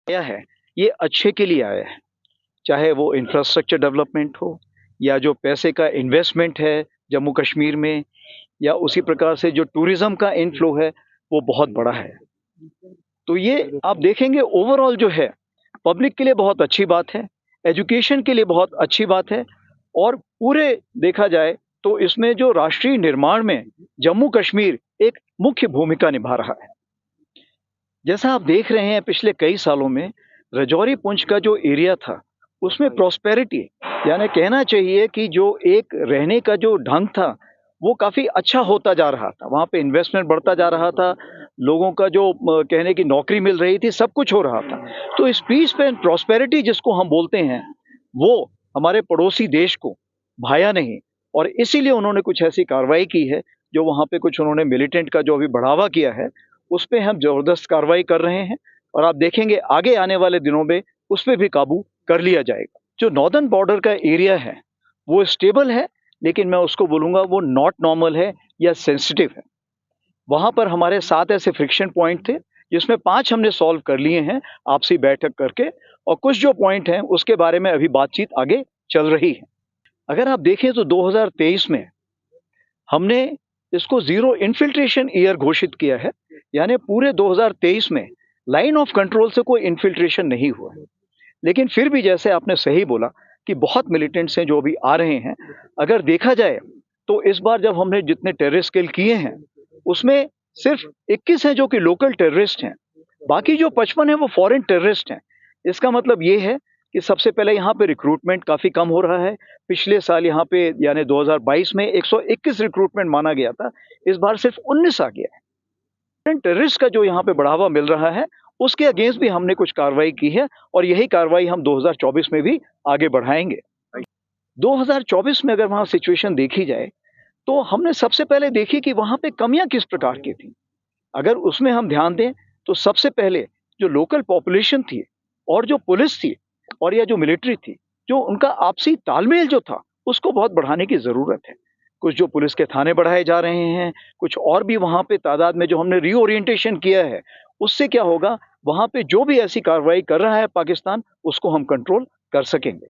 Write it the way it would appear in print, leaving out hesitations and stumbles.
आया है ये अच्छे के लिए आया है, चाहे वो इंफ्रास्ट्रक्चर डेवलपमेंट हो या जो पैसे का इन्वेस्टमेंट है जम्मू कश्मीर में, या उसी प्रकार से जो टूरिज्म का इनफ्लो है वो बहुत बड़ा है। तो ये आप देखेंगे ओवरऑल जो है पब्लिक के लिए बहुत अच्छी बात है, एजुकेशन के लिए बहुत अच्छी बात है, और पूरे देखा जाए तो इसमें जो राष्ट्रीय निर्माण में जम्मू कश्मीर एक मुख्य भूमिका निभा रहा है। जैसा आप देख रहे हैं पिछले कई सालों में रजौरी पुंछ का जो एरिया था उसमें प्रॉस्पेरिटी, यानी कहना चाहिए कि जो एक रहने का जो ढंग था वो काफ़ी अच्छा होता जा रहा था, वहाँ पे इन्वेस्टमेंट बढ़ता जा रहा था, लोगों का जो कहने की नौकरी मिल रही थी, सब कुछ हो रहा था। तो इस पीस एंड प्रॉस्पेरिटी जिसको हम बोलते हैं वो हमारे पड़ोसी देश को भाया नहीं, और इसीलिए उन्होंने कुछ ऐसी कार्रवाई की है जो वहाँ पे कुछ उन्होंने मिलिटेंट का जो अभी बढ़ावा किया है उस पर हम जबरदस्त कार्रवाई कर रहे हैं, और आप देखेंगे आगे आने वाले दिनों में उस पर भी काबू कर लिया जाएगा। जो नॉर्दर्न बॉर्डर का एरिया है वो स्टेबल है, लेकिन मैं उसको बोलूँगा वो नॉट नॉर्मल है या सेंसिटिव है। वहाँ पर हमारे 7 ऐसे फ्रिक्शन पॉइंट थे जिसमें 5 हमने सॉल्व कर लिए हैं आपसी बैठक करके, और कुछ जो पॉइंट हैं उसके बारे में अभी बातचीत आगे चल रही है। अगर आप देखें तो 2023 में हमने इसको ज़ीरो इन्फिल्ट्रेशन ईयर घोषित किया है, यानी पूरे 2023 में लाइन ऑफ कंट्रोल से कोई इन्फिल्ट्रेशन नहीं हुआ है। लेकिन फिर भी जैसे आपने सही बोला कि बहुत मिलिटेंट्स हैं जो अभी आ रहे हैं। अगर देखा जाए तो इस बार जब हमने जितने टेररिस्ट किल किए हैं उसमें सिर्फ 21 हैं जो कि लोकल टेररिस्ट हैं, बाकी जो 55 हैं वो फॉरेन टेररिस्ट हैं। इसका मतलब ये है कि सबसे पहले यहाँ पे रिक्रूटमेंट काफ़ी कम हो रहा है। पिछले साल यहाँ पे यानी 2022 में 121 रिक्रूटमेंट माना गया था, इस बार सिर्फ 19 आ गया है। टेररिस्ट का जो यहाँ पे बढ़ावा मिल रहा है उसके अगेंस्ट भी हमने कुछ कार्रवाई की है, और यही कार्रवाई हम 2024 में भी आगे बढ़ाएंगे। 2024 में अगर वहाँ सिचुएशन देखी जाए तो हमने सबसे पहले देखी कि वहाँ पे कमियां किस प्रकार की थी। अगर उसमें हम ध्यान दें तो सबसे पहले जो लोकल पॉपुलेशन थी और जो पुलिस थी और या जो मिलिट्री थी, जो उनका आपसी तालमेल जो था उसको बहुत बढ़ाने की ज़रूरत है। कुछ जो पुलिस के थाने बढ़ाए जा रहे हैं, कुछ और भी वहाँ पे तादाद में जो हमने रीओरिएंटेशन किया है, उससे क्या होगा, वहाँ पे जो भी ऐसी कार्रवाई कर रहा है पाकिस्तान उसको हम कंट्रोल कर सकेंगे।